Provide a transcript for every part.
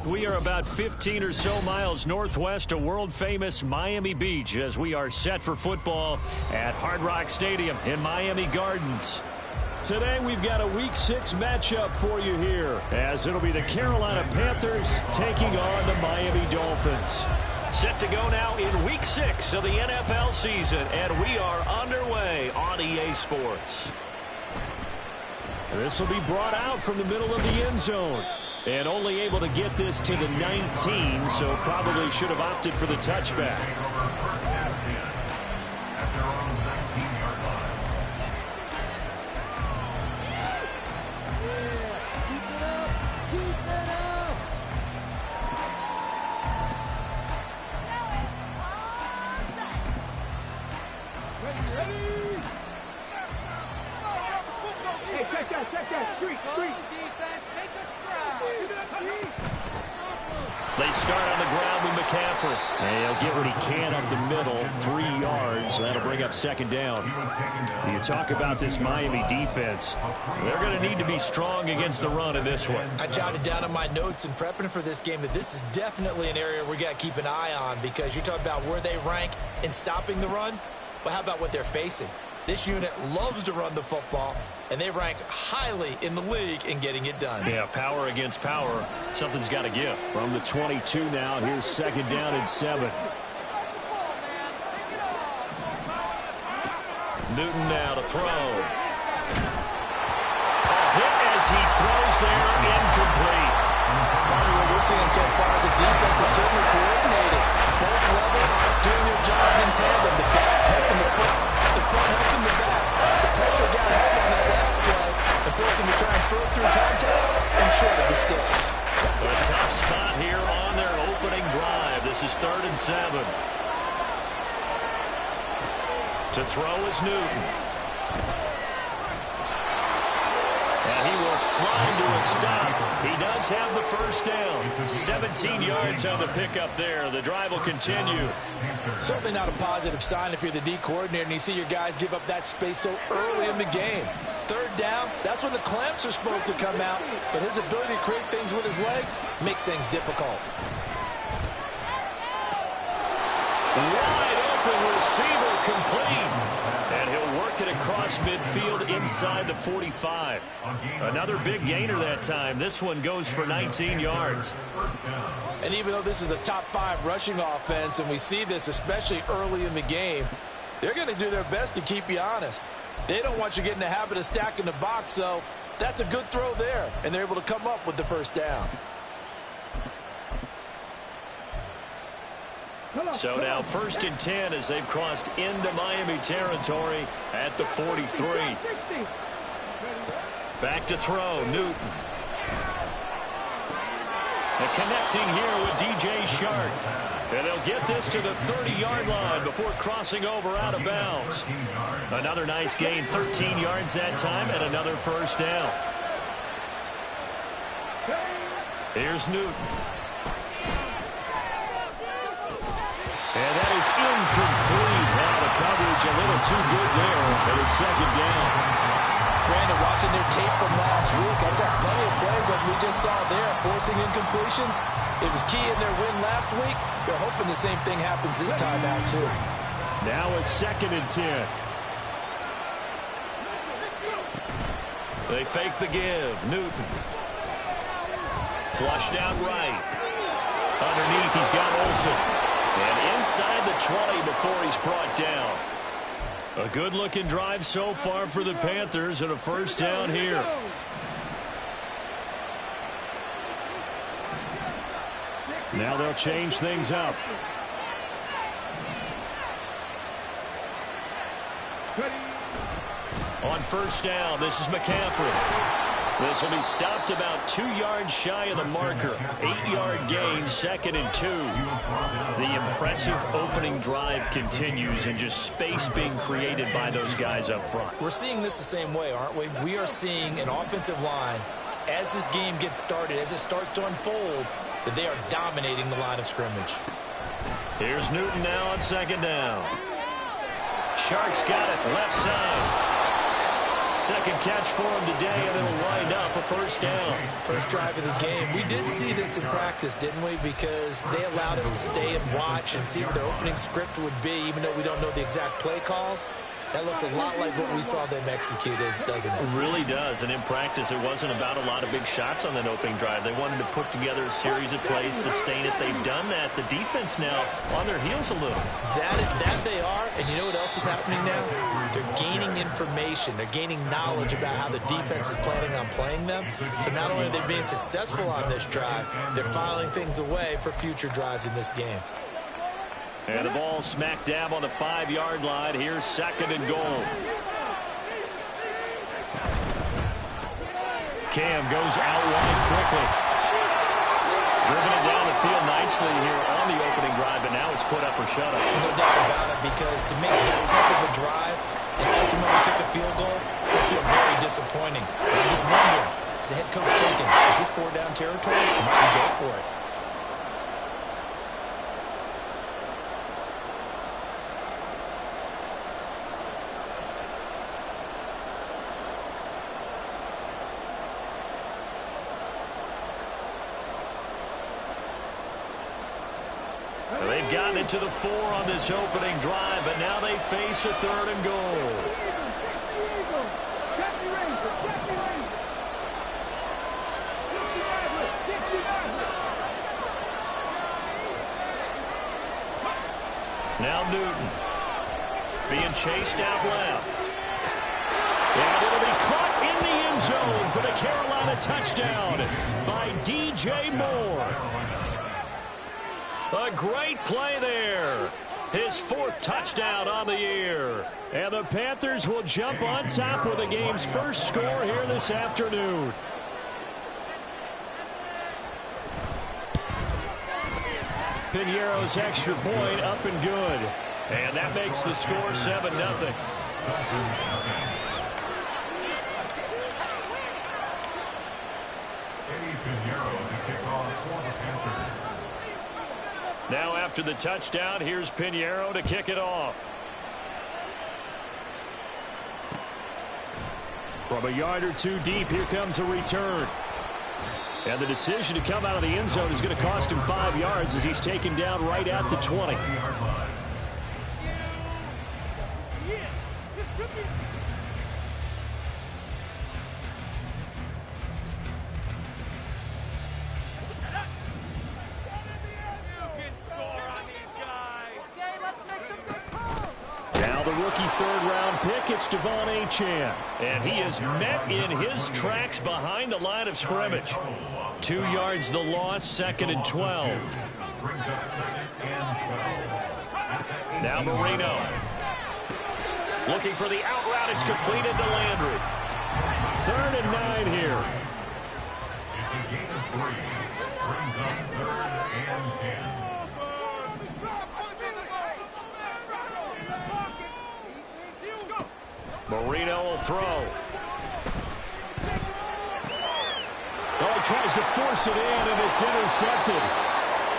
We are about 15 or so miles northwest of world-famous Miami Beach as we are set for football at Hard Rock Stadium in Miami Gardens. Today we've got a Week 6 matchup for you here as it'll be the Carolina Panthers taking on the Miami Dolphins. Set to go now in Week 6 of the NFL season, and we are underway on EA Sports. This will be brought out from the middle of the end zone. And only able to get this to the 19, so probably should have opted for the touchback. They start on the ground with McCaffrey. And he'll get what he can up the middle, 3 yards. That'll bring up second down. You talk about this Miami defense. They're going to need to be strong against the run in this one. I jotted down in my notes in prepping for this game that this is definitely an area we got to keep an eye on, because you're talking about where they rank in stopping the run. Well, how about what they're facing? This unit loves to run the football, and they rank highly in the league in getting it done. Yeah, power against power. Something's got to give. From the 22 now, here's second down and 7. Newton now to throw. A hit as he throws there, incomplete. Part of what we're seeing so far is the defense is certainly coordinated. Both levels doing their jobs in tandem. The back helping the front helping the back. The pressure got home on that last play and forced him to try and throw through contact and short of the sticks. A tough spot here on their opening drive. This is 3rd and 7. To throw is Newton. And he will slide to a stop. He does have the first down. 17 yards on the pickup there. The drive will continue. Certainly not a positive sign if you're the D coordinator and you see your guys give up that space so early in the game. 3rd down, that's when the clamps are supposed to come out. But his ability to create things with his legs makes things difficult. Wide open receiver complete. And he'll work it across midfield inside the 45. Another big gainer that time. This one goes for 19 yards. And even though this is a top 5 rushing offense, and we see this especially early in the game, they're going to do their best to keep you honest. They don't want you getting the habit of stacking the box, so that's a good throw there, and they're able to come up with the first down. So now 1st and 10 as they've crossed into Miami territory at the 43. Back to throw, Newton. And connecting here with DJ Chark. And they'll get this to the 30-yard line before crossing over out of bounds. Another nice gain, 13 yards that time, and another first down. Here's Newton. And that is incomplete. Now the coverage a little too good there, and it's second down. Brandon, watching their tape from last week, I saw plenty of plays like we just saw there, forcing incompletions. It was key in their win last week. They're hoping the same thing happens this time out, too. Now a 2nd and 10. They fake the give. Newton. Flushed out right. Underneath, he's got Olsen. And inside the 20 before he's brought down. A good-looking drive so far for the Panthers and a first down here. Now they'll change things up. On first down, this is McCaffrey. This will be stopped about 2 yards shy of the marker. 8-yard gain, 2nd and 2. The impressive opening drive continues and just space being created by those guys up front. We're seeing this the same way, aren't we? We are seeing an offensive line, as this game gets started, as it starts to unfold, that they are dominating the line of scrimmage. Here's Newton now on 2nd down. Shark's got it, left side. Second catch for him today, and it'll wind up a first down. First drive of the game. We did see this in practice, didn't we? Because they allowed us to stay and watch and see what the opening script would be, even though we don't know the exact play calls. That looks a lot like what we saw them execute, doesn't it? It really does. And in practice, it wasn't about a lot of big shots on that opening drive. They wanted to put together a series of plays, sustain it. They've done that. The defense now on their heels a little. That they are. And you know what else is happening now? They're gaining information. They're gaining knowledge about how the defense is planning on playing them. So not only are they being successful on this drive, they're filing things away for future drives in this game. And the ball smack dab on the 5-yard line. Here's second and goal. Cam goes out wide quickly. Driven it down the field nicely here on the opening drive, but now it's put up or shut up. No doubt about it, because to make that type of a drive and ultimately kick a field goal will feel very disappointing. But I'm just wondering, is the head coach thinking, is this 4-down territory, or might we go for it? They've gotten it to the 4 on this opening drive, but now they face a third and goal. Now Newton being chased out left. And it'll be caught in the end zone for the Carolina touchdown by DJ Moore. A great play there. His 4th touchdown on the year. And the Panthers will jump on top with the game's first score here this afternoon. Piñeiro's extra point up and good. And that makes the score 7-0. Now after the touchdown, here's Piñeiro to kick it off. From a yard or two deep, here comes a return. And the decision to come out of the end zone is going to cost him 5 yards as he's taken down right at the 20. Third-round pick, it's Devon Achane. And he is met in his tracks behind the line of scrimmage. 2 yards the loss, 2nd and 12. Now Marino. Looking for the out route, it's completed to Landry. 3rd and 9 here. It's a gain of 3. Brings up 3rd and 10. Marino will throw. Oh, he tries to force it in, and it's intercepted.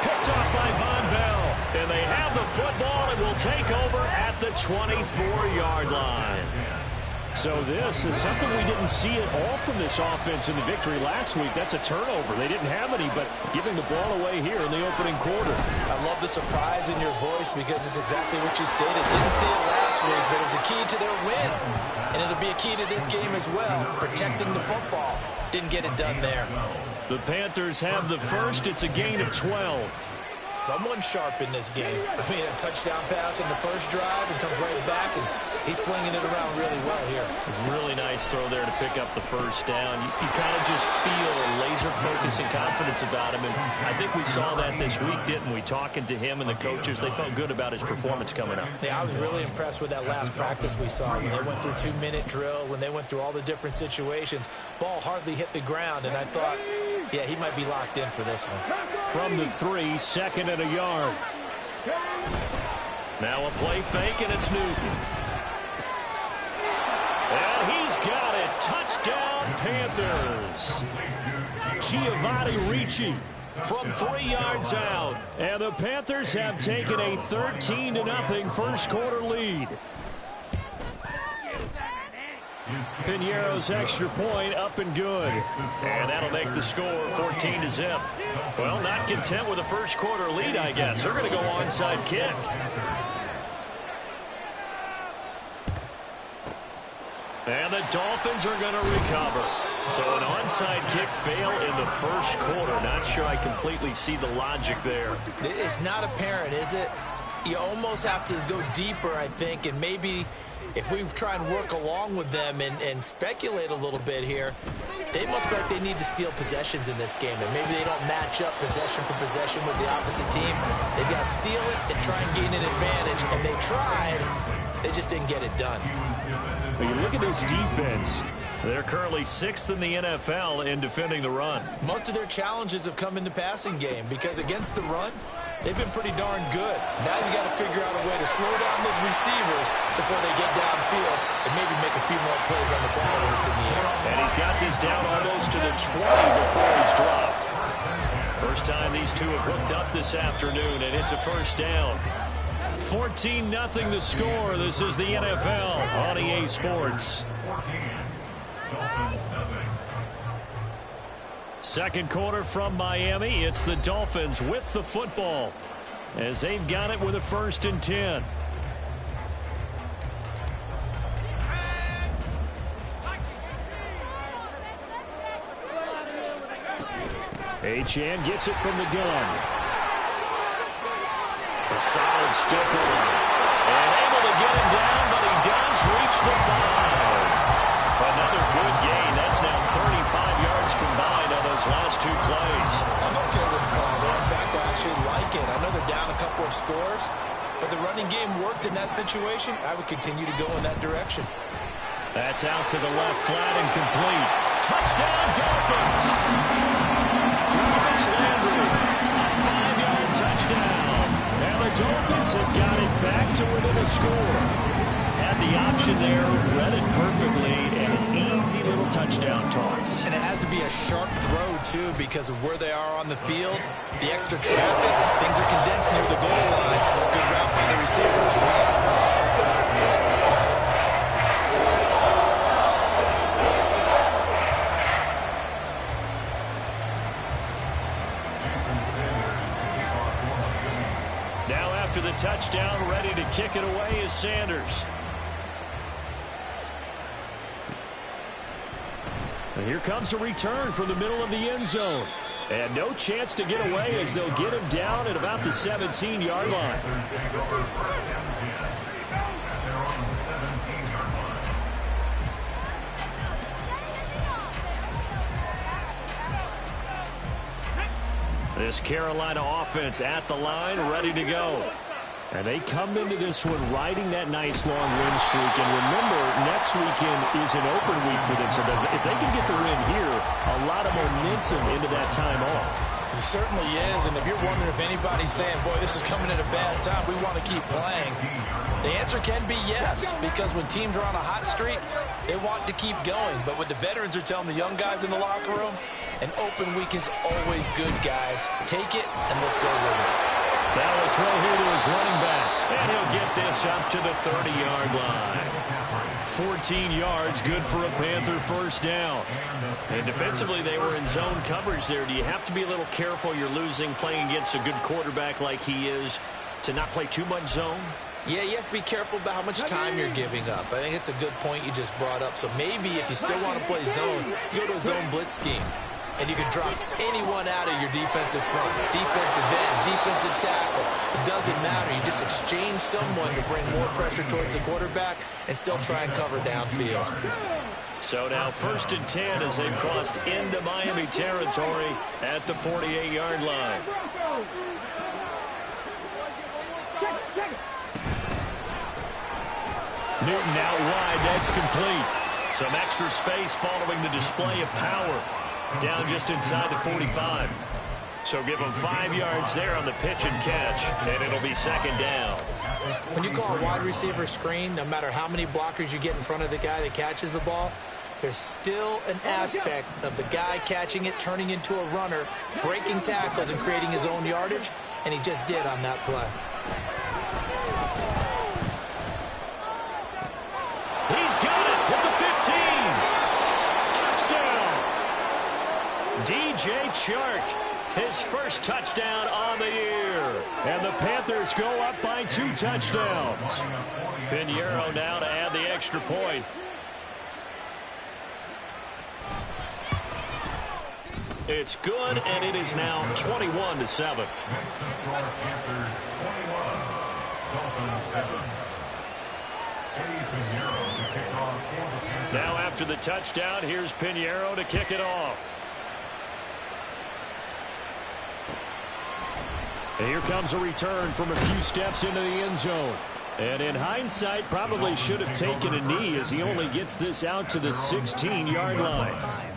Picked off by Von Bell. And they have the football and will take over at the 24-yard line. So this is something we didn't see at all from this offense in the victory last week. That's a turnover. They didn't have any, but giving the ball away here in the opening quarter. I love the surprise in your voice because it's exactly what you stated. Didn't see it last week, but it was a key to their win. And it'll be a key to this game as well, protecting the football. Didn't get it done there. The Panthers have the first. It's a gain of 12. Someone sharp in this game. I mean, a touchdown pass on the first drive and comes right back, and he's flinging it around really well here. Really nice throw there to pick up the first down. You kind of just feel a laser focus and confidence about him, and I think we saw that this week, didn't we? Talking to him and the coaches, they felt good about his performance coming up. Yeah, I was really impressed with that last practice we saw when they went through 2-minute drill, when they went through all the different situations. Ball hardly hit the ground, and I thought, yeah, he might be locked in for this one. From the 3, 2nd and a yard. Now a play fake, and it's Newton. And he's got it. Touchdown, Panthers. Giovanni Ricci from 3 yards out. And the Panthers have taken a 13-0 first quarter lead. Piñeiro's extra point up and good. And that'll make the score 14-0. Well, not content with a first quarter lead, I guess. They're going to go onside kick. And the Dolphins are going to recover. So an onside kick fail in the first quarter. Not sure I completely see the logic there. It's not apparent, is it? You almost have to go deeper, I think, and maybe if we try and work along with them and speculate a little bit here, they must feel like they need to steal possessions in this game, and maybe they don't match up possession for possession with the opposite team. They've got to steal it and try and gain an advantage, and they tried. They just didn't get it done. When you look at this defense, they're currently 6th in the NFL in defending the run. Most of their challenges have come in the passing game because against the run, they've been pretty darn good. Now you got to figure out a way to slow down those receivers before they get downfield and maybe make a few more plays on the ball when it's in the air. And he's got this down almost to the 20 before he's dropped. First time these two have hooked up this afternoon, and it's a first down. 14-0 the score. This is the NFL on EA Sports. Second quarter from Miami. It's the Dolphins with the football as they've got it with a 1st and 10. Achane gets it from the gun. A solid stick and able to get him down, but he does reach the 5. Another good gain. That's now 35 yards combined on those last 2 plays. I'm okay with the call there. In fact, I actually like it. I know they're down a couple of scores, but the running game worked in that situation. I would continue to go in that direction. That's out to the left, flat and complete. Touchdown, Dolphins! Jarvis Landry, a 5-yard touchdown. And the Dolphins have got it back to within a score. Had the option there, read it perfectly, and an easy little touchdown toss. And it has to be a sharp throw, too, because of where they are on the field. The extra traffic, things are condensed near the goal line. Good route by the receiver as well. Now after the touchdown, ready to kick it away is Sanders. And here comes a return from the middle of the end zone. And no chance to get away as they'll get him down at about the 17-yard line. This Carolina offense at the line, ready to go. And they come into this one riding that nice long win streak. And remember, next weekend is an open week for them. So if they can get the win here, a lot of momentum into that time off. It certainly is. And if you're wondering if anybody's saying, boy, this is coming at a bad time, we want to keep playing, the answer can be yes. Because when teams are on a hot streak, they want to keep going. But what the veterans are telling the young guys in the locker room, an open week is always good, guys. Take it and let's go with it. Now a throw here to his running back. And he'll get this up to the 30-yard line. 14 yards, good for a Panther first down. And defensively, they were in zone coverage there. Do you have to be a little careful you're losing playing against a good quarterback like he is to not play too much zone? Yeah, you have to be careful about how much time you're giving up. I think it's a good point you just brought up. So maybe if you still want to play zone, you go to a zone blitz scheme. And you can drop anyone out of your defensive front. Defensive end, defensive tackle. It doesn't matter. You just exchange someone to bring more pressure towards the quarterback and still try and cover downfield. So now 1st and 10 as they've crossed into Miami territory at the 48-yard line. Newton out wide. That's complete. Some extra space following the display of power. Down just inside the 45. So give them 5 yards there on the pitch and catch, and it'll be 2nd down. When you call a wide receiver screen, no matter how many blockers you get in front of the guy that catches the ball, there's still an aspect of the guy catching it, turning into a runner, breaking tackles and creating his own yardage, and he just did on that play. He's got it at the 15. DJ Chark, his first touchdown on the year. And the Panthers go up by 2 touchdowns. Pinheiro now to add the extra point. It's good, and it is now 21-7. Next to score, Panthers 21, Dolphins 7. Eddie Pinheiro to kick off for the Panthers. Now after the touchdown, here's Pinheiro to kick it off. And here comes a return from a few steps into the end zone. And in hindsight, probably should have taken a knee as he only gets this out to the 16-yard line.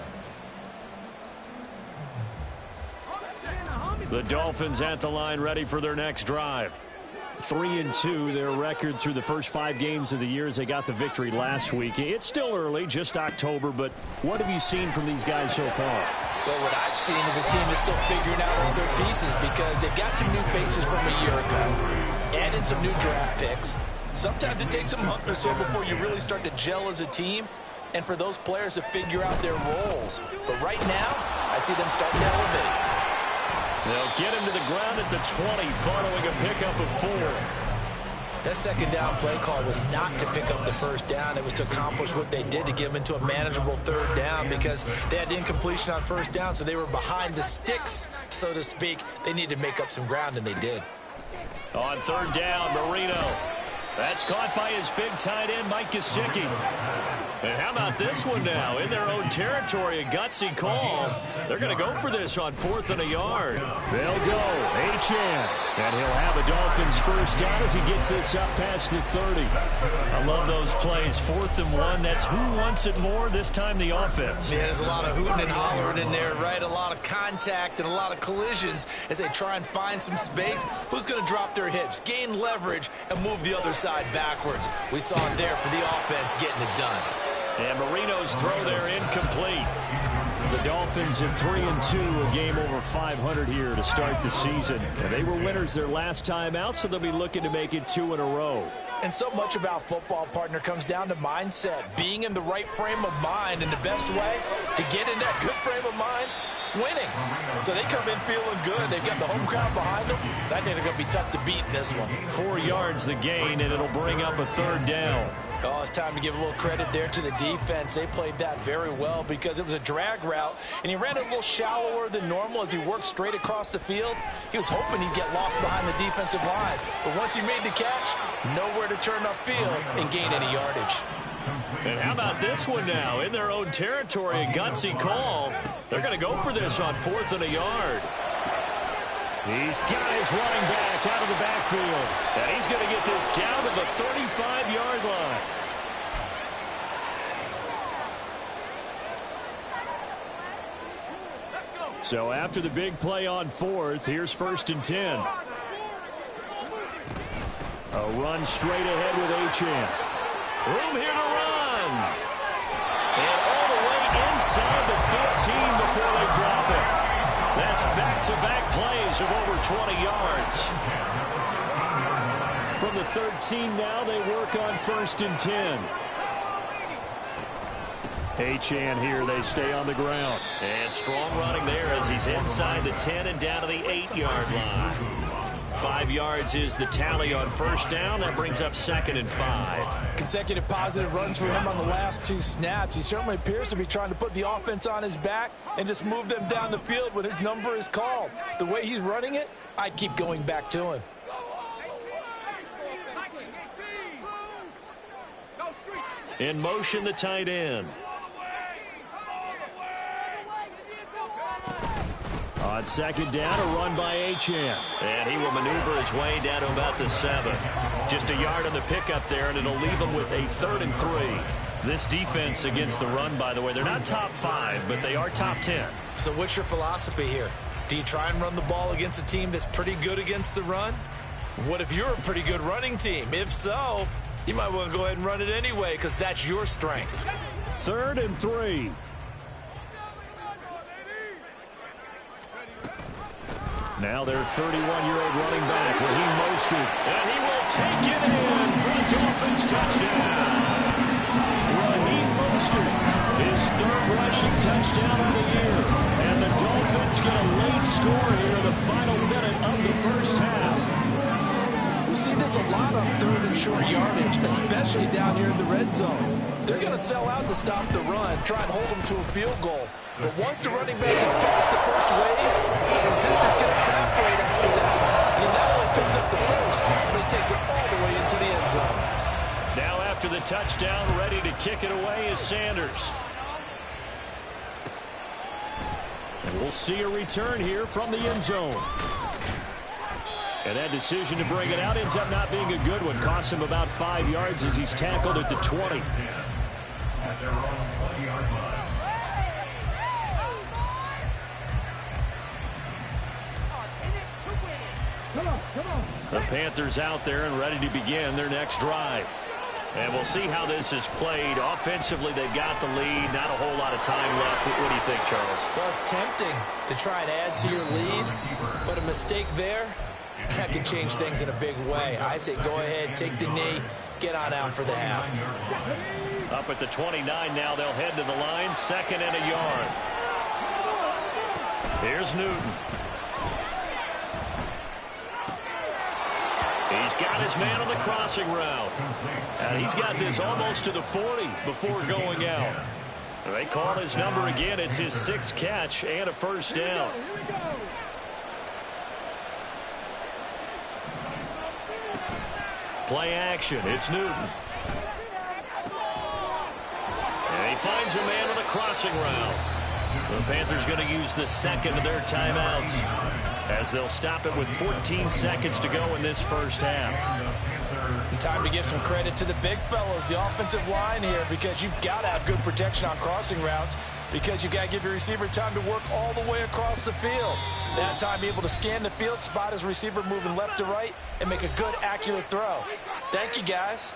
The Dolphins at the line ready for their next drive. 3-2, their record through the first 5 games of the year as they got the victory last week. It's still early, just October, but what have you seen from these guys so far? Well, what I've seen is a team that's still figuring out all their pieces because they've got some new faces from a year ago, added some new draft picks. Sometimes it takes a month or so before you really start to gel as a team and for those players to figure out their roles. But right now, I see them starting to elevate. They'll get him to the ground at the 20 following a pickup of 4. That second down play call was not to pick up the first down. It was to accomplish what they did to get them into a manageable third down because they had incompletion on first down, so they were behind the sticks, so to speak. They needed to make up some ground, and they did. On third down, Marino. That's caught by his big tight end, Mike Gesicki. And how about this one now? In their own territory, a gutsy call. They're going to go for this on 4th and a yard. They'll go. Achane. And he'll have a Dolphins first down as he gets this up past the 30. I love those plays. 4th and 1. That's who wants it more, this time the offense. Yeah, there's a lot of hooting and hollering in there, right? A lot of contact and a lot of collisions as they try and find some space. Who's going to drop their hips, gain leverage, and move the other side backwards? We saw it there for the offense getting it done. And Marino's throw there incomplete. The Dolphins at 3-2, a game over 500 here to start the season. And they were winners their last time out, so they'll be looking to make it 2 in a row. And so much about football, partner, comes down to mindset, being in the right frame of mind. And the best way to get in that good frame of mind, winning. So they come in feeling good. They've got the home crowd behind them. I think they're going to be tough to beat in this one. 4 yards the gain, and it'll bring up a third down. Oh, it's time to give a little credit there to the defense. They played that very well because it was a drag route, and he ran it a little shallower than normal as he worked straight across the field. He was hoping he'd get lost behind the defensive line. But once he made the catch, nowhere to turn upfield and gain any yardage. And how about this one now? In their own territory, a gutsy call. They're going to go for this on 4th and a yard. He's got his running back out of the backfield. And he's going to get this down to the 35-yard line. So after the big play on 4th, here's 1st and 10. A run straight ahead with Achane. Room here to run. And all the way inside the 15 before they drop it. That's back-to-back plays of over 20 yards. From the 13 now, they work on 1st and 10. Achane here, they stay on the ground. And strong running there as he's inside the 10 and down to the 8-yard line. 5 yards is the tally on first down. That brings up 2nd and 5. Consecutive positive runs for him on the last 2 snaps. He certainly appears to be trying to put the offense on his back and just move them down the field when his number is called. The way he's running it, I'd keep going back to him. In motion, the tight end. On 2nd down, a run by Achane. And he will maneuver his way down to about the 7. Just a yard on the pickup there, and it'll leave him with a 3rd and 3. This defense against the run, by the way, they're not top 5, but they are top 10. So what's your philosophy here? Do you try and run the ball against a team that's pretty good against the run? What if you're a pretty good running team? If so, you might want to go ahead and run it anyway because that's your strength. 3rd and 3. Now their 31-year-old running back, Raheem Mostert. And he will take it in for the Dolphins touchdown. Raheem Mostert, his 3rd rushing touchdown of the year. And the Dolphins get a late score here in the final minute of the first half. We see this a lot on 3rd and short yardage, especially down here in the red zone. They're going to sell out to stop the run, try and hold them to a field goal. But once the running back gets past the first wave, the resistance can evaporate after that. And he not only picks up the first, but he takes it all the way into the end zone. Now after the touchdown, ready to kick it away is Sanders. And we'll see a return here from the end zone. And that decision to bring it out ends up not being a good one. Costs him about 5 yards as he's tackled at the 20. At their own 20-yard line. The Panthers out there and ready to begin their next drive. And we'll see how this is played. Offensively, they've got the lead. Not a whole lot of time left. What do you think, Charles? Well, it's tempting to try and add to your lead, but a mistake there, that could change things in a big way. I say go ahead, take the knee, get on out for the half. Up at the 29 now, they'll head to the line. 2nd and a yard. Here's Newton. He's got his man on the crossing route. And he's got this almost to the 40 before going out. They call his number again. It's his 6th catch and a first down. Play action. It's Newton. And he finds a man on the crossing route. The Panthers going to use the 2nd of their timeouts as they'll stop it with 14 seconds to go in this first half. And time to give some credit to the big fellows, the offensive line here, because you've got to have good protection on crossing routes, because you've got to give your receiver time to work all the way across the field. That time able to scan the field, spot his receiver moving left to right, and make a good, accurate throw. Thank you, guys.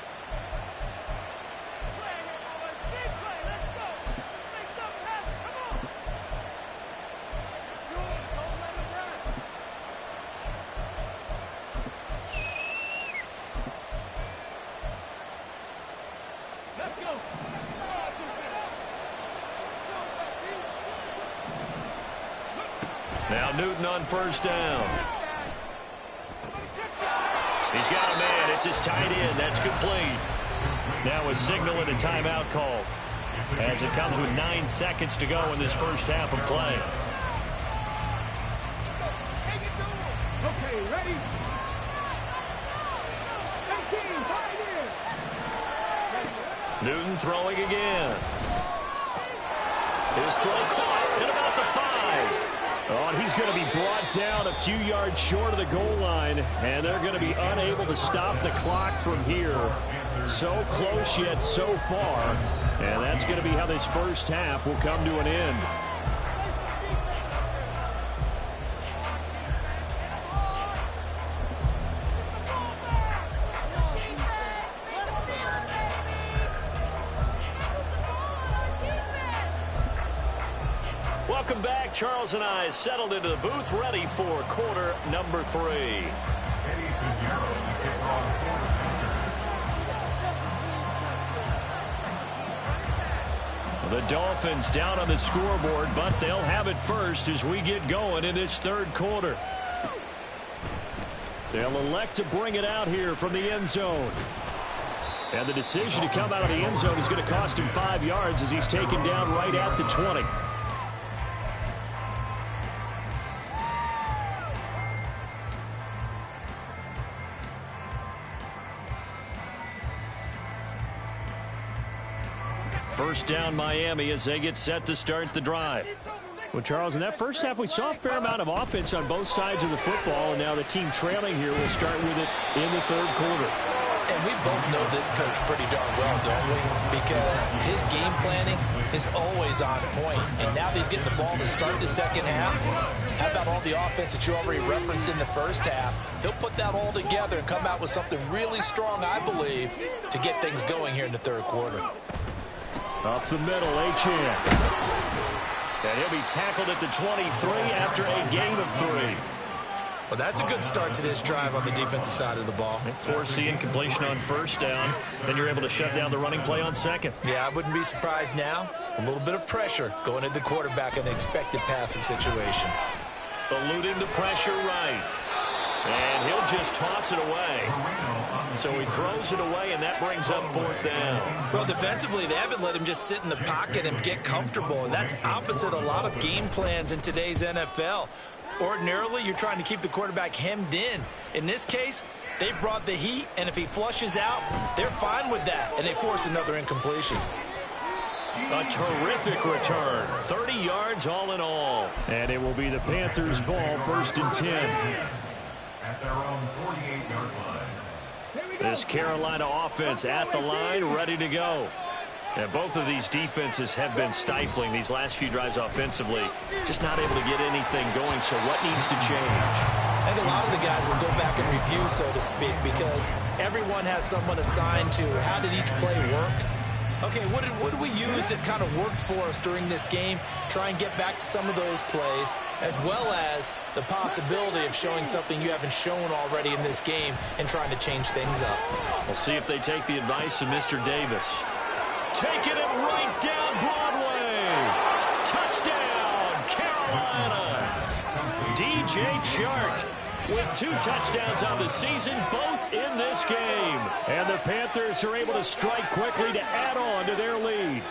Now Newton on first down. He's got a man. It's his tight end. That's complete. Now a signal and a timeout call as it comes with 9 seconds to go in this first half of play. Okay, ready? 18, Newton throwing again. His throw caught at about the 5. Oh, and he's going to be brought down a few yards short of the goal line, and they're going to be unable to stop the clock from here. So close yet so far, and that's going to be how this first half will come to an end. Welcome back. Charles and I settled into the booth, ready for quarter number 3. The Dolphins down on the scoreboard, but they'll have it first as we get going in this 3rd quarter. They'll elect to bring it out here from the end zone. And the decision to come out of the end zone is going to cost him 5 yards as he's taken down right at the 20. First down Miami as they get set to start the drive. Well, Charles, in that first half, we saw a fair amount of offense on both sides of the football, and now the team trailing here will start with it in the 3rd quarter. And we both know this coach pretty darn well, don't we? Because his game planning is always on point. And now that he's getting the ball to start the 2nd half, how about all the offense that you already referenced in the first half? He'll put that all together and come out with something really strong, I believe, to get things going here in the 3rd quarter. Up the middle, Achane. And he'll be tackled at the 23 after a gain of 3. Well, that's a good start to this drive on the defensive side of the ball. Forcing incompletion on first down. Then you're able to shut down the running play on second. Yeah, I wouldn't be surprised now. A little bit of pressure going at the quarterback in an expected passing situation. Eluding the pressure right. And he'll just toss it away. So he throws it away, and that brings up fourth down. Well, defensively, they haven't let him just sit in the pocket and get comfortable, and that's opposite a lot of game plans in today's NFL. Ordinarily, you're trying to keep the quarterback hemmed in. In this case, they brought the heat, and if he flushes out, they're fine with that, and they force another incompletion. A terrific return. 30 yards all in all. And it will be the Panthers' ball, 1st and 10. At their own 48-yard line. This Carolina offense at the line, ready to go. And both of these defenses have been stifling these last few drives offensively. Just not able to get anything going, so what needs to change? I think a lot of the guys will go back and review, so to speak, because everyone has someone assigned to how did each play work. Okay, what did we use that kind of worked for us during this game? Try and get back to some of those plays, as well as the possibility of showing something you haven't shown already in this game and trying to change things up. We'll see if they take the advice of Mr. Davis. Taking it right down Broadway. Touchdown, Carolina. DJ Chark with 2 touchdowns on the season, both in this game. And the Panthers are able to strike quickly to add on to their lead.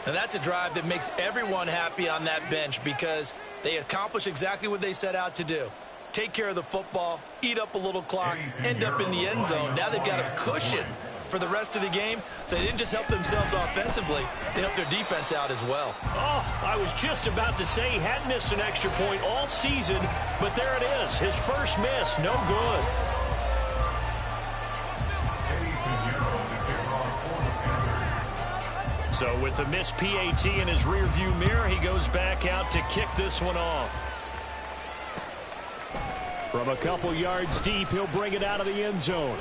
And that's a drive that makes everyone happy on that bench because they accomplish exactly what they set out to do. Take care of the football, eat up a little clock, end up in the end zone. Now they've got a cushion for the rest of the game, so they didn't just help themselves offensively, they helped their defense out as well. Oh, I was just about to say he hadn't missed an extra point all season, but there it is, his first miss, no good. So with the missed PAT in his rearview mirror, he goes back out to kick this one off. From a couple yards deep, he'll bring it out of the end zone.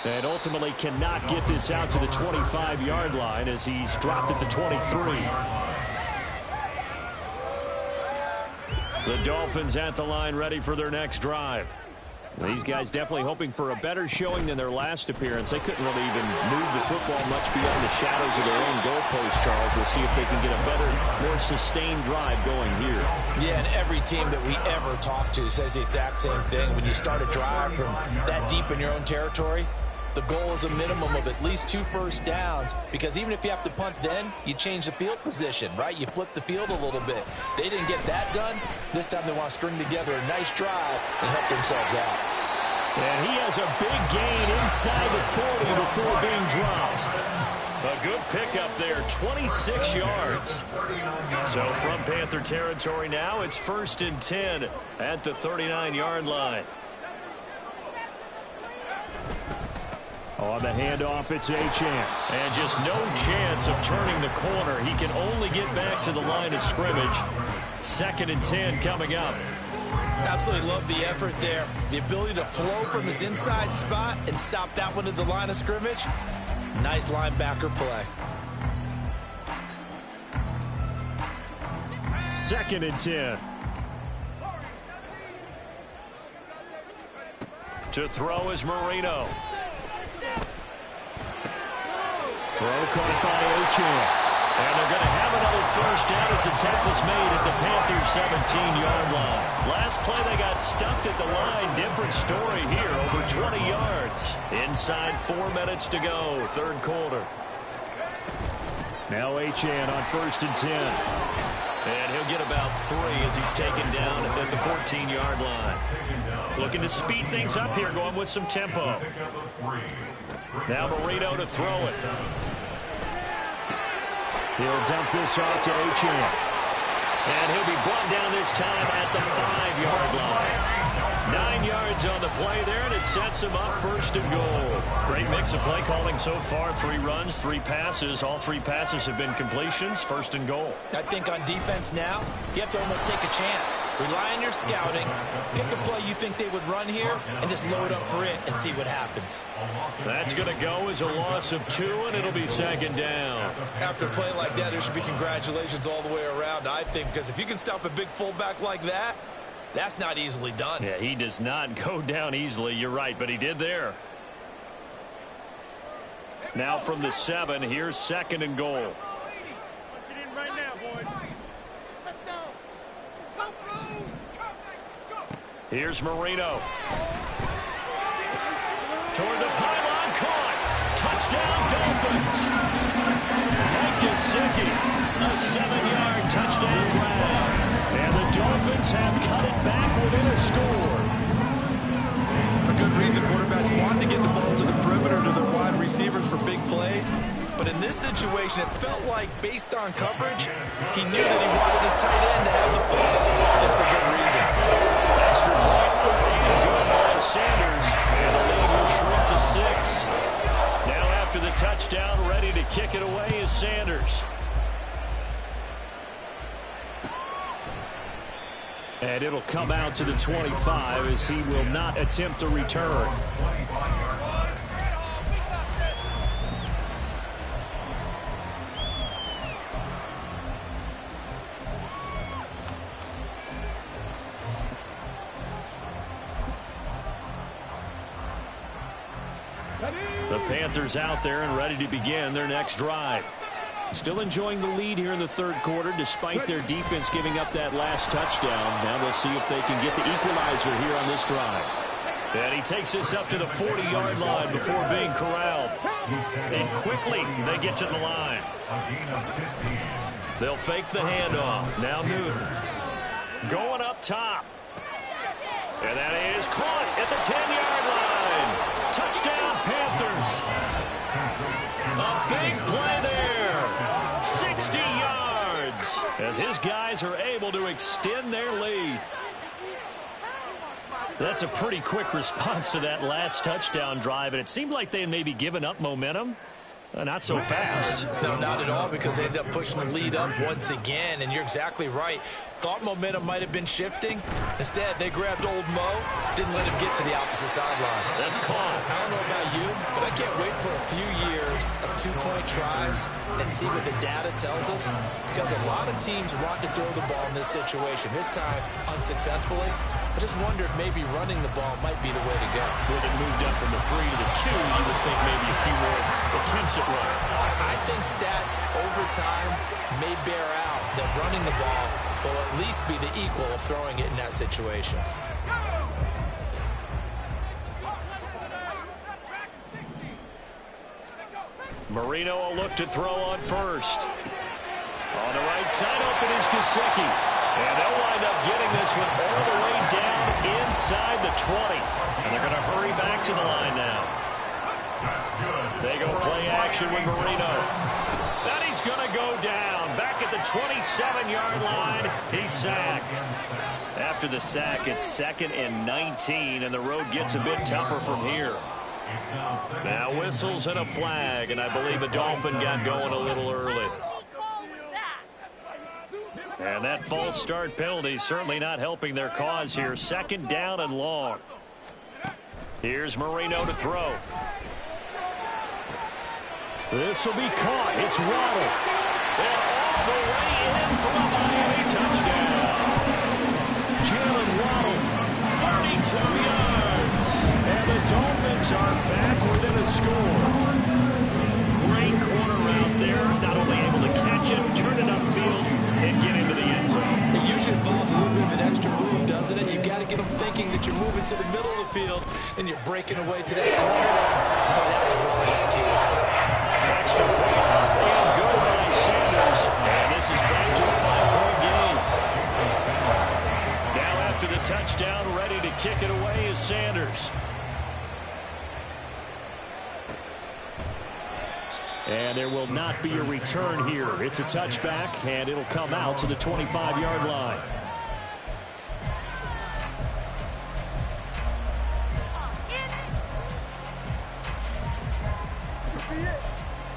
And ultimately cannot get this out to the 25-yard line as he's dropped at the 23. The Dolphins at the line ready for their next drive. These guys definitely hoping for a better showing than their last appearance. They couldn't really even move the football much beyond the shadows of their own goalpost, Charles. We'll see if they can get a better, more sustained drive going here. Yeah, and every team that we ever talk to says the exact same thing. When you start a drive from that deep in your own territory, the goal is a minimum of at least 2 first downs, because even if you have to punt then, you change the field position, right? You flip the field a little bit. They didn't get that done. This time they want to string together a nice drive and help themselves out. And he has a big gain inside the 40 before being dropped. A good pickup there, 26 yards. So from Panther territory now, it's 1st and 10 at the 39-yard line. On the handoff, it's Achane. And just no chance of turning the corner. He can only get back to the line of scrimmage. 2nd and 10 coming up. Absolutely love the effort there. The ability to flow from his inside spot and stop that one at the line of scrimmage. Nice linebacker play. 2nd and 10. To throw is Marino. Throw caught by Achane. And they're going to have another first down as the tackle's made at the Panthers' 17-yard line. Last play, they got stuffed at the line. Different story here, over 20 yards. Inside 4 minutes to go, 3rd quarter. Now Achane on 1st and 10. And he'll get about 3 as he's taken down at the 14-yard line. Looking to speed things up here, going with some tempo. Now Marino to throw it. He'll dump this off to Achane. And he'll be brought down this time at the 5-yard line. 9 yards on the play there, and it sets him up 1st and goal. Great mix of play calling so far. 3 runs, 3 passes. All 3 passes have been completions. 1st and goal. I think on defense now, you have to almost take a chance. Rely on your scouting. Pick a play you think they would run here, and just load up for it and see what happens. That's going to go as a loss of 2, and it'll be 2nd down. After a play like that, there should be congratulations all the way around, I think, because if you can stop a big fullback like that, That's not easily done. Yeah, he does not go down easily. You're right, but he did there. Now from the 7, here's 2nd and goal. Punch it in right now, boys. Touchdown. Let's go, Blues. Here's Marino. Toward the pylon, caught. Touchdown, Dolphins. Mike Gesicki, a 7-yard touchdown grab. And the Dolphins have cut it back within a score. For good reason, quarterbacks wanted to get the ball to the perimeter to their wide receivers for big plays. But in this situation, it felt like, based on coverage, he knew that he wanted his tight end to have the football, and for good reason. Extra point and good by Sanders. And the lead will shrink to 6. Now after the touchdown, ready to kick it away is Sanders. And it'll come out to the 25 as he will not attempt a return. The Panthers out there and ready to begin their next drive. Still enjoying the lead here in the 3rd quarter despite their defense giving up that last touchdown. Now they'll see if they can get the equalizer here on this drive. And he takes this up to the 40-yard line before being corralled. And quickly they get to the line. They'll fake the handoff. Now Newton going up top. And that is caught at the 10-yard line. Touchdown, Panthers. A big play there. 60 yards as his guys are able to extend their lead. That's a pretty quick response to that last touchdown drive, and it seemed like they had maybe given up momentum. Not so fast. No, not at all, because they end up pushing the lead up once again, and you're exactly right. Thought momentum might have been shifting. Instead, they grabbed old Mo, didn't let him get to the opposite sideline. That's caught. I don't know about you, but I can't wait for a few years of 2-point tries and see what the data tells us, because a lot of teams want to throw the ball in this situation. This time, unsuccessfully. I just wonder if maybe running the ball might be the way to go. When it moved up from the 3 to the 2, you would think maybe a few more attempts at running. I think stats over time may bear out that running the ball will at least be the equal of throwing it in that situation. Marino will look to throw on first. On the right side open is Gesicki. And they'll wind up getting this one all the way down inside the 20. And they're going to hurry back to the line now. They go play action with Marino. And he's going to go down. Back at the 27-yard line. He's sacked. After the sack, it's 2nd and 19, and the road gets a bit tougher from here. Now whistles and a flag, and I believe the Dolphin got going a little early. And that false start penalty certainly not helping their cause here. 2nd down and long. Here's Marino to throw. This will be caught. It's Waddle. And all the way in for a Miami touchdown. Jalen Waddle, 32 yards. And the Dolphins are back within a score. Great corner out there. Not only able to catch it, turn it upfield, and get into the end zone. It usually involves a little bit of an extra move, doesn't it? You've got to get them thinking that you're moving to the middle of the field and you're breaking away to that corner. Boy, that was well executed. Extra point and good by Sanders. And this is back to a 5-point game. Now after the touchdown, ready to kick it away is Sanders. And there will not be a return here. It's a touchback, and it'll come out to the 25-yard line.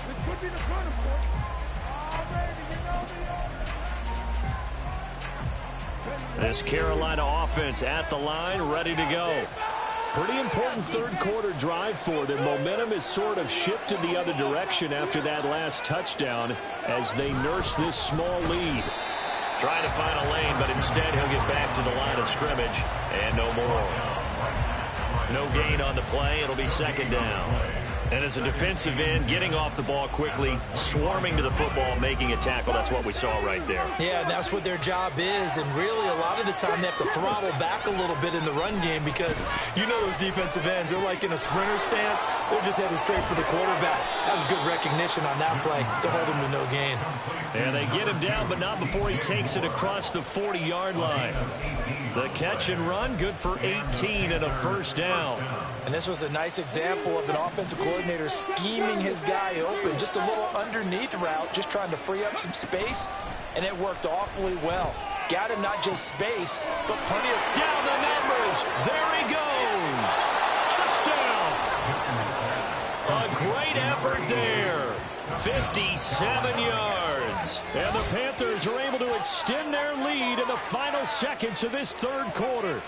This could be the turning point. Oh, baby, you know me. This Carolina offense at the line, ready to go. Pretty important 3rd quarter drive for them. Momentum is sort of shifted the other direction after that last touchdown as they nurse this small lead. Trying to find a lane, but instead he'll get back to the line of scrimmage, and no more. No gain on the play. It'll be second down. And as a defensive end, getting off the ball quickly, swarming to the football, making a tackle, that's what we saw right there. Yeah, and that's what their job is. And really, a lot of the time, they have to throttle back a little bit in the run game because you know those defensive ends, they're like in a sprinter stance. They're just headed straight for the quarterback. That was good recognition on that play to hold him to no gain. And they get him down, but not before he takes it across the 40-yard line. The catch and run, good for 18 and a first down. And this was a nice example of an offensive coordinator scheming his guy open. Just a little underneath route, just trying to free up some space, and it worked awfully well. Got him not just space, but plenty of... Down the numbers. There he goes. Touchdown. A great effort there. 57 yards. And the Panthers are able to extend their lead in the final seconds of this third quarter.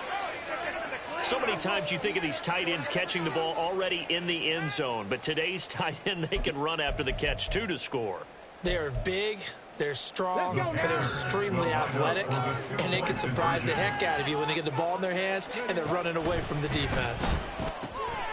So many times you think of these tight ends catching the ball already in the end zone, but today's tight end, they can run after the catch, too, to score. They are big, they're strong, but they're extremely athletic, and they can surprise the heck out of you when they get the ball in their hands and they're running away from the defense.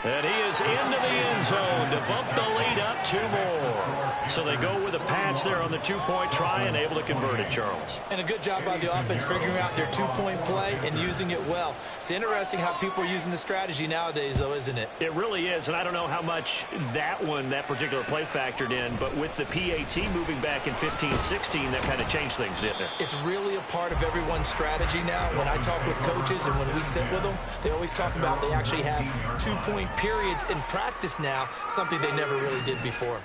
And he is into the end zone to bump the lead up 2 more. So they go with a pass there on the 2-point try and able to convert it, Charles. And a good job by the offense figuring out their 2-point play and using it well. It's interesting how people are using the strategy nowadays, though, isn't it? It really is, and I don't know how much that particular play factored in, but with the PAT moving back in 15-16, that kind of changed things, didn't it? It's really a part of everyone's strategy now. When I talk with coaches and when we sit with them, they always talk about they actually have 2-point periods in practice now, something they never really did before.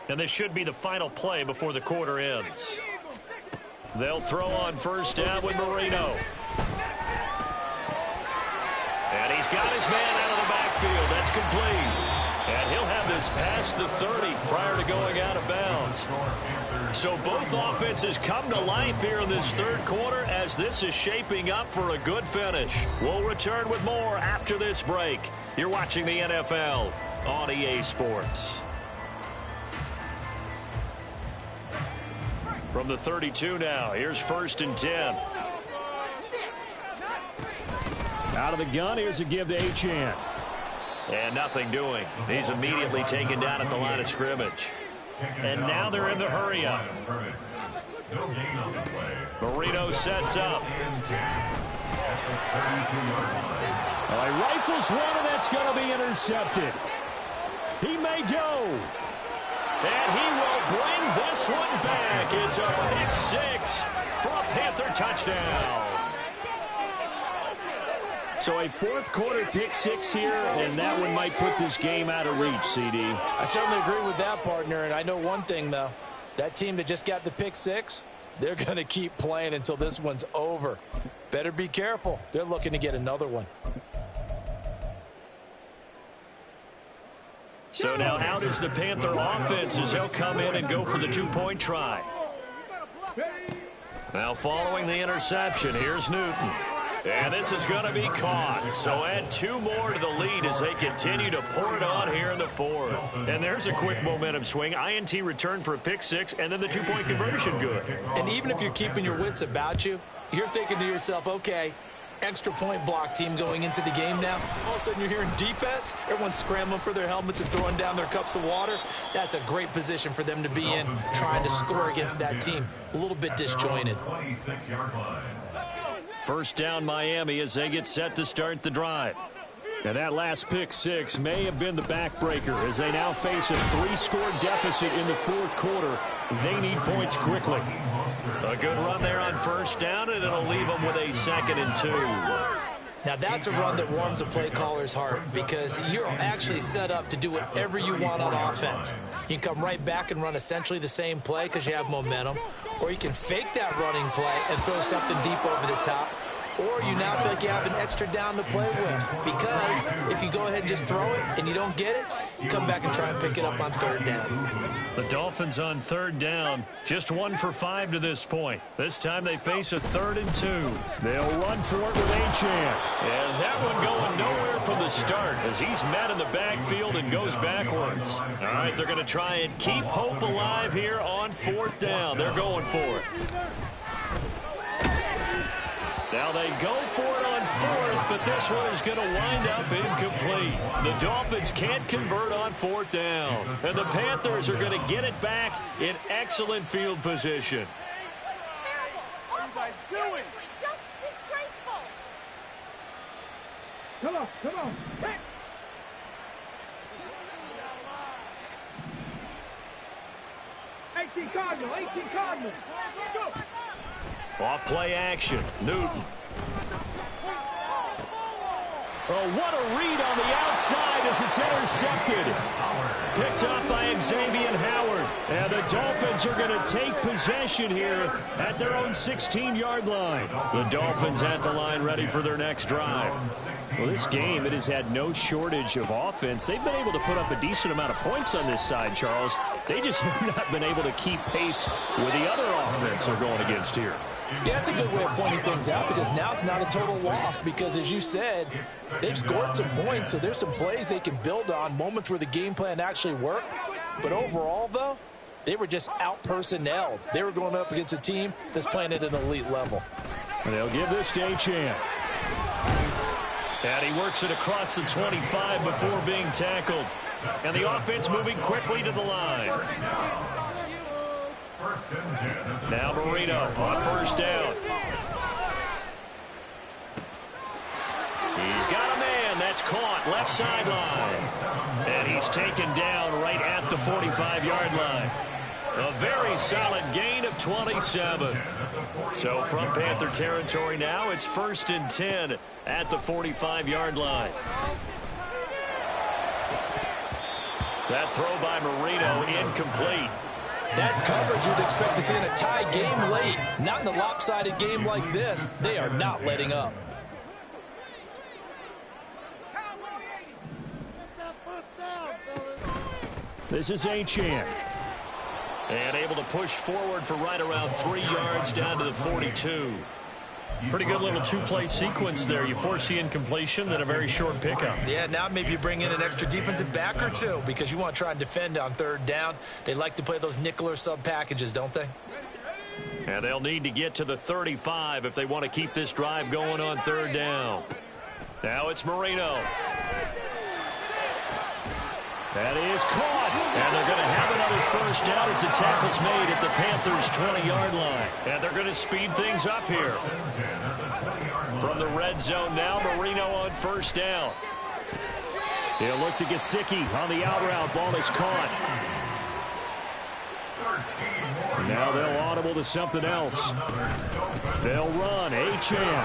And this should be the final play before the quarter ends. They'll throw on first down with Marino. And he's got his man out of the backfield. That's complete. And he'll have this past the 30 prior to going out of bounds. So both offenses come to life here in this third quarter as this is shaping up for a good finish. We'll return with more after this break. You're watching the NFL on EA Sports. From the 32 now, here's 1st and 10. Out of the gun, here's a give to Achane. And nothing doing. He's immediately taken down at the line of scrimmage. And now they're in the hurry-up. Marino sets up. He rifles one, and that's going to be intercepted. He may go. And he will bring this one back. It's a pick 6 for a Panther touchdown. So a fourth quarter pick 6 here, and that one might put this game out of reach, CD. I certainly agree with that, partner, and I know one thing, though. That team that just got the pick 6, they're going to keep playing until this one's over. Better be careful. They're looking to get another one. So now out is the Panther offense as they'll come in and go for the 2-point try. Now following the interception, here's Newton. And this is going to be caught. So add 2 more to the lead as they continue to pour it on here in the 4th. And there's a quick momentum swing. INT return for a pick 6, and then the 2-point conversion good. And even if you're keeping your wits about you, you're thinking to yourself, okay, extra point block team going into the game now. All of a sudden you're hearing defense. Everyone's scrambling for their helmets and throwing down their cups of water. That's a great position for them to be in, trying to score against that team. A little bit disjointed. First down Miami as they get set to start the drive. And that last pick 6 may have been the backbreaker as they now face a 3-score deficit in the 4th quarter. They need points quickly. A good run there on first down, and it'll leave them with a 2nd and 2. Now that's a run that warms a play caller's heart because you're actually set up to do whatever you want on offense. You can come right back and run essentially the same play because you have momentum, or you can fake that running play and throw something deep over the top, or you now feel like you have an extra down to play with because if you go ahead and just throw it and you don't get it, you come back and try and pick it up on 3rd down. The Dolphins on 3rd down, just 1 for 5 to this point. This time they face a 3rd and 2. They'll run for it with Achane. And that one going nowhere from the start as he's met in the backfield and goes backwards. All right, they're going to try and keep hope alive here on 4th down. They're going for it. Now they go for it on fourth, but this one is going to wind up incomplete. The Dolphins can't convert on fourth down. And the Panthers are going to get it back in excellent field position. What are you guys doing? Just disgraceful. Come on. Hey. 18 Cardinal. Let's go. Off play action. Newton. Oh, what a read on the outside as it's intercepted. Picked up by Xavier Howard. And the Dolphins are going to take possession here at their own 16-yard line. The Dolphins at the line ready for their next drive. Well, this game, it has had no shortage of offense. They've been able to put up a decent amount of points on this side, Charles. They just have not been able to keep pace with the other offense they're going against here. Yeah, that's a good way of pointing things out because now it's not a total loss because, as you said, they've scored some points, so there's some plays they can build on, moments where the game plan actually worked. But overall, though, they were just out-personnelled. They were going up against a team that's playing at an elite level. And they'll give this to Achane. And he works it across the 25 before being tackled. And the offense moving quickly to the line. Now Marino on first down. He's got a man. That's caught left sideline. And he's taken down right at the 45-yard line. A very solid gain of 27. So from Panther territory now, it's 1st and 10 at the 45-yard line. That throw by Marino incomplete. That's coverage you'd expect to see in a tie game late. Not in a lopsided game like this. They are not letting up. This is Achane. And able to push forward for right around 3 yards down to the 42. Pretty good little two-play sequence there. You force the incompletion, then a very short pickup. Yeah, now maybe you bring in an extra defensive back or two because you want to try and defend on third down. They like to play those nickel or sub packages, don't they? And they'll need to get to the 35 if they want to keep this drive going on third down. Now it's Marino. That is caught. And they're going to have another first down as the tackle's made at the Panthers' 20-yard line. And they're going to speed things up here. From the red zone now, Marino on first down. He'll look to Gesicki on the out route. Ball is caught. Now they'll audible to something else. They'll run. Achane.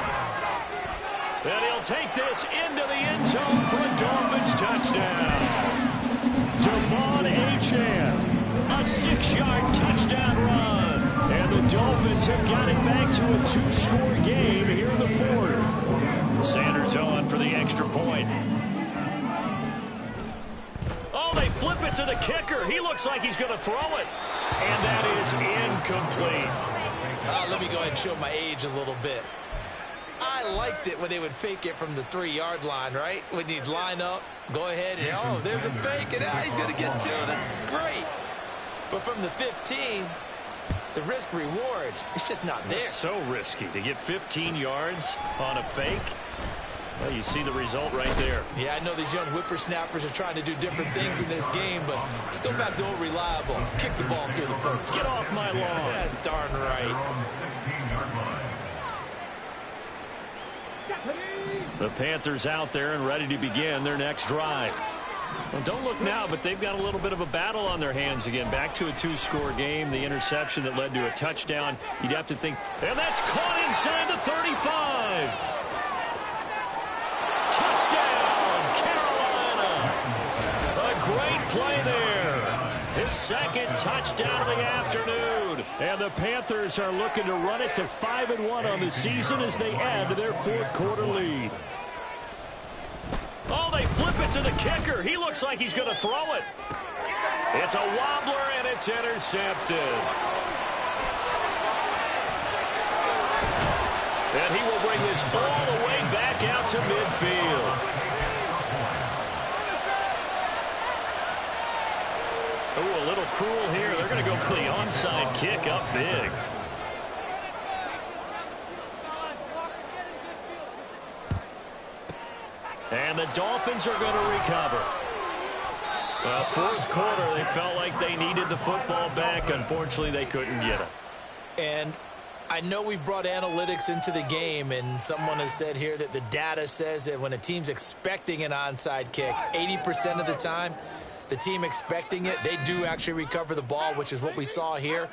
And he'll take this into the end zone for a Dolphins touchdown. Devon Achane, a 6-yard touchdown run. And the Dolphins have got it back to a 2-score game here in the 4th. Sanders on for the extra point. Oh, they flip it to the kicker. He looks like he's going to throw it. And that is incomplete. Let me go ahead and show my age a little bit. I liked it when they would fake it from the 3-yard line, right? When you'd line up, go ahead, and oh, there's a fake, and he's going to get 2. That's great. But from the 15, the risk-reward, it's just not there. It's so risky to get 15 yards on a fake. Well, you see the result right there. Yeah, I know these young whippersnappers are trying to do different things in this game, but let's go back to old reliable. Kick the ball through the post. Get off my lawn. That's darn right. The Panthers out there and ready to begin their next drive. Well, don't look now, but they've got a little bit of a battle on their hands again. Back to a 2-score game. The interception that led to a touchdown. You'd have to think, and that's caught inside the 35. Touchdown, Carolina. A great play there. His second touchdown of the afternoon. And the Panthers are looking to run it to 5-1 on the season as they add to their 4th quarter lead. Oh, they flip it to the kicker. He looks like he's going to throw it. It's a wobbler, and it's intercepted. And he will bring this all the way back out to midfield. Oh, a little cruel here. They're going to go for the onside kick up big. And the Dolphins are going to recover. Well, fourth quarter, they felt like they needed the football back. Unfortunately, they couldn't get it. And I know we brought analytics into the game, and someone has said here that the data says that when a team's expecting an onside kick, 80% of the time, the team expecting it, they do actually recover the ball, which is what we saw here.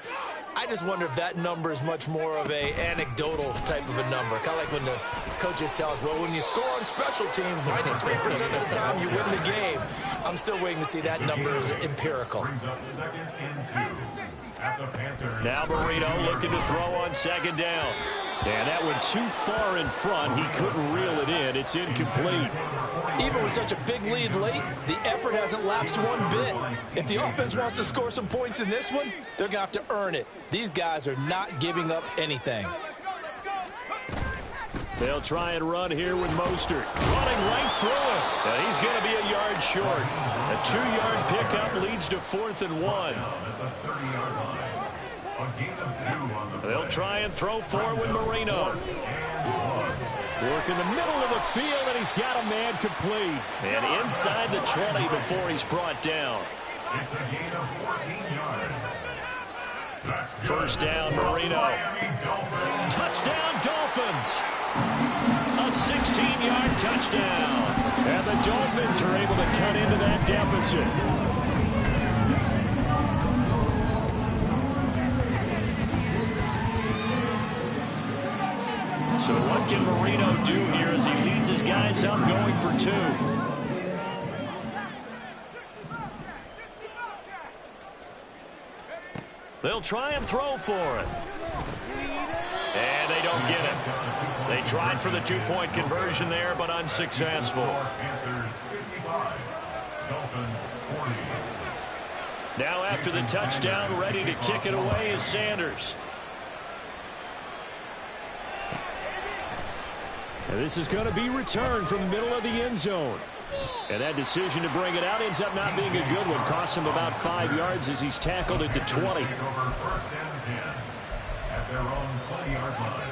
I just wonder if that number is much more of a anecdotal type of a number. Kind of like when the coaches tell us, well, when you score on special teams, 93% of the time you win the game. I'm still waiting to see that number is empirical. Now Marino looking to throw on second down. And that went too far in front. He couldn't reel it in. It's incomplete. Even with such a big lead late, the effort hasn't lapsed one bit. If the offense wants to score some points in this one, they're going to have to earn it. These guys are not giving up anything. They'll try and run here with Mostert. Running right through it. And he's going to be a yard short. A 2-yard pickup leads to 4th and 1. They'll try and throw forward with Marino. Work in the middle of the field, and he's got a man complete. And inside the 20 before he's brought down. It's a gain of 14 yards. First down, Marino. Touchdown, Dolphins. A 16-yard touchdown. And the Dolphins are able to cut into that deficit. So what can Marino do here as he leads his guys up going for 2? They'll try and throw for it. And they don't get it. They tried for the 2-point conversion there, but unsuccessful. Now after the touchdown, ready to kick it away is Sanders. And this is going to be returned from the middle of the end zone. And that decision to bring it out ends up not being a good one. Costs him about 5 yards as he's tackled at the 20. First and 10 at their own 20-yard line.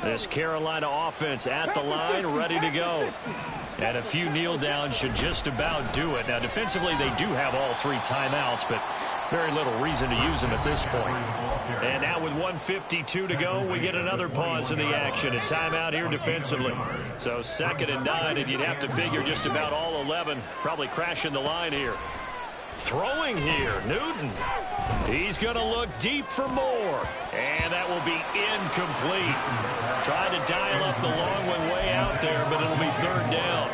This Carolina offense at the line, ready to go. And a few kneel downs should just about do it. Now, defensively, they do have all 3 timeouts, but very little reason to use them at this point. And now with 1:52 to go, we get another pause in the action. A timeout here defensively. So 2nd and 9, and you'd have to figure just about all 11 probably crashing the line here. Throwing here, Newton. He's going to look deep for more. And that will be incomplete. Trying to dial up the long one way out there, but it'll be 3rd down.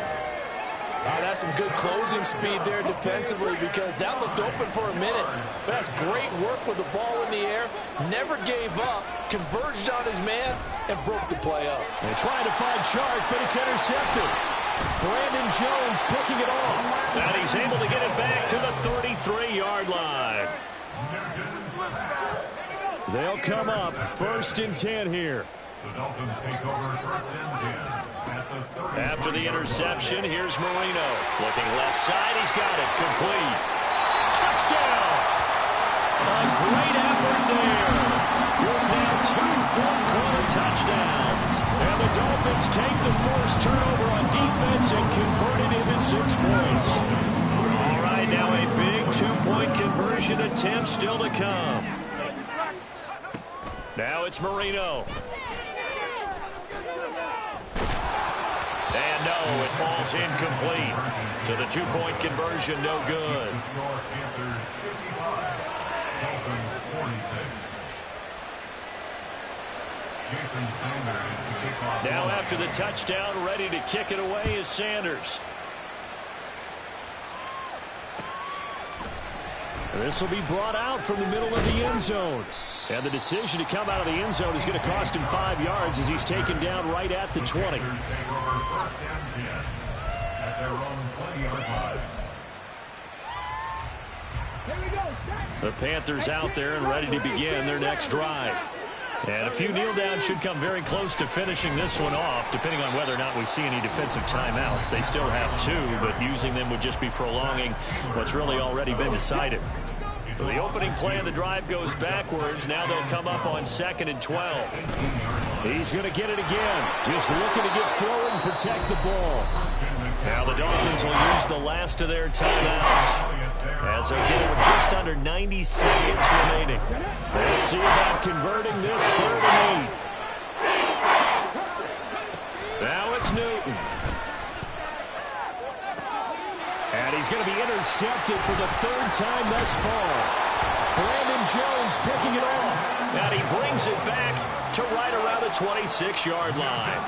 That's some good closing speed there defensively because that looked open for a minute. But that's great work with the ball in the air. Never gave up, converged on his man, and broke the play up. They're trying to find Chark, but it's intercepted. Brandon Jones picking it off. And he's able to get it back to the 33-yard line. They'll come up 1st and 10 here. The Dolphins take over 1st and 10 at the 30. After the interception, here's Marino. Looking left side, he's got it. Complete. Touchdown! A great effort there. You're now 2 fourth-quarter touchdowns. And the Dolphins take the first turnover on defense and convert it into 6 points. All right, now a big 2-point conversion attempt still to come. Now it's Marino. And no, it falls incomplete. So the 2-point conversion, no good. Panthers 55, Dolphins 46. Jason Sanders to kick off. Now after the touchdown, ready to kick it away is Sanders. This will be brought out from the middle of the end zone. And the decision to come out of the end zone is going to cost him 5 yards as he's taken down right at the 20. Take over 1st and 10 at their own 20-yard line. The Panthers out there and ready to begin their next drive. And a few kneel downs should come very close to finishing this one off, depending on whether or not we see any defensive timeouts. They still have 2, but using them would just be prolonging what's really already been decided. So the opening play of the drive goes backwards. Now they'll come up on 2nd and 12. He's going to get it again. Just looking to get forward and protect the ball. Now the Dolphins will use the last of their timeouts as they get it with just under 90 seconds remaining. They'll see about converting this 3rd and 8. Now it's Newton. And he's going to be intercepted for the 3rd time thus far. Brandon Jones picking it off. And he brings it back to right around the 26-yard line.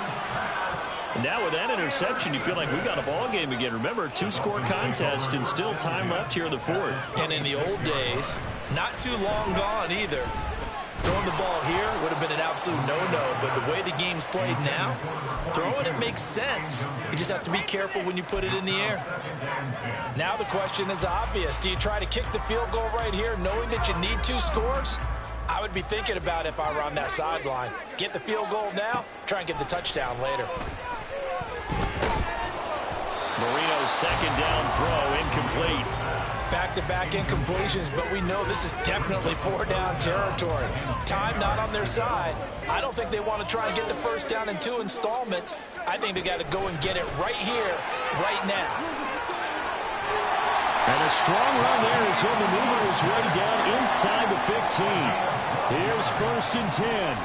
And now with that interception, you feel like we got a ball game again. Remember, 2-score contest and still time left here in the 4th. And in the old days, not too long gone either. Throwing the ball here would have been an absolute no-no, but the way the game's played now, throwing it makes sense. You just have to be careful when you put it in the air. Now the question is obvious. Do you try to kick the field goal right here knowing that you need 2 scores? I would be thinking about it if I were on that sideline. Get the field goal now, try and get the touchdown later. Marino's 2nd down throw incomplete. Back-to-back incompletions, but we know this is definitely 4-down territory. Time not on their side. I don't think they want to try and get the 1st down in 2 installments. I think they got to go and get it right here, right now. And a strong run there as he'll maneuver his way down inside the 15. Here's 1st and 10.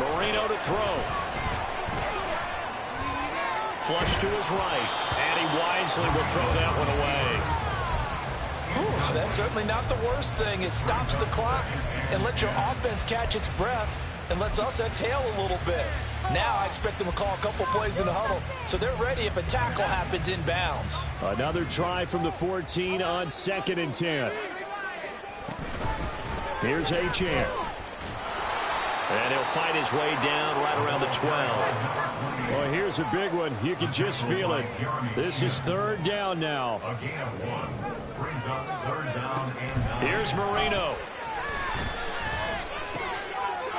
Marino to throw. Flush to his right, and he wisely will throw that one away. Whew, that's certainly not the worst thing. It stops the clock and lets your offense catch its breath and lets us exhale a little bit. Now I expect them to call a couple plays in the huddle, so they're ready if a tackle happens inbounds. Another try from the 14 on 2nd and 10. Here's Achane. And he'll fight his way down right around the 12. Well, here's a big one. You can just feel it. This is 3rd down now. Here's Marino.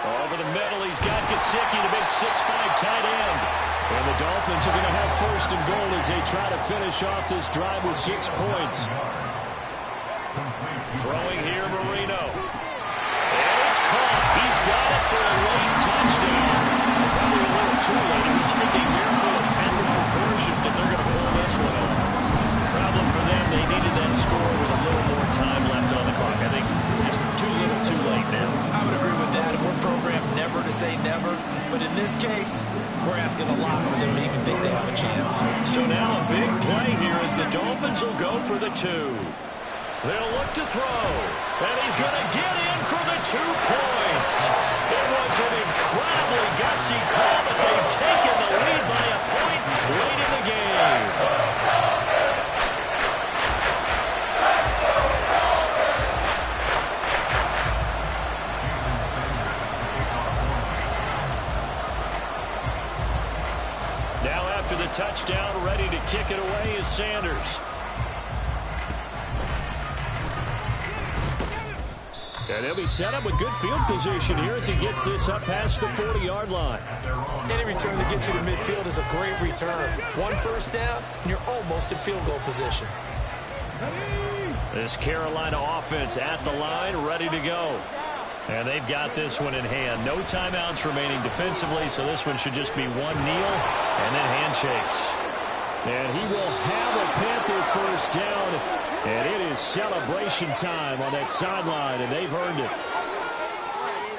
Over the middle, he's got Gesicki, the big 6'5" tight end. And the Dolphins are going to have 1st and goal as they try to finish off this drive with 6 points. Throwing here, Marino. And it's caught. He's got it for a late touchdown. Probably a little too late. It would take a miracle of pending proportions if they're going to pull this one off. Problem for them, they needed that score with a little more time left on the clock. I think just too little too late now. I would agree with that. We're programmed never to say never. But in this case, we're asking a lot for them to even think they have a chance. So now a big play here as the Dolphins will go for the 2. They'll look to throw. And he's going to get in for the 2 points. It was an incredibly gutsy call, but they've taken the lead by a point late in the game. Now after the touchdown, ready to kick it away is Sanders. And he'll be set up with good field position here as he gets this up past the 40-yard line. Any return that gets you to midfield is a great return. 1 1st down, and you're almost in field goal position. This Carolina offense at the line, ready to go. And they've got this one in hand. No timeouts remaining defensively, so this one should just be 1 kneel and then handshakes. And he will have a Panther 1st down. And it is celebration time on that sideline, and they've earned it.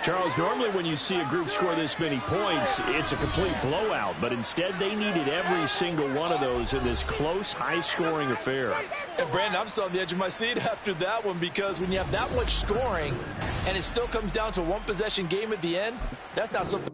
Charles, normally when you see a group score this many points, it's a complete blowout. But instead, they needed every single one of those in this close, high-scoring affair. And, Brandon, I'm still on the edge of my seat after that one because when you have that much scoring and it still comes down to a 1-possession game at the end, that's not something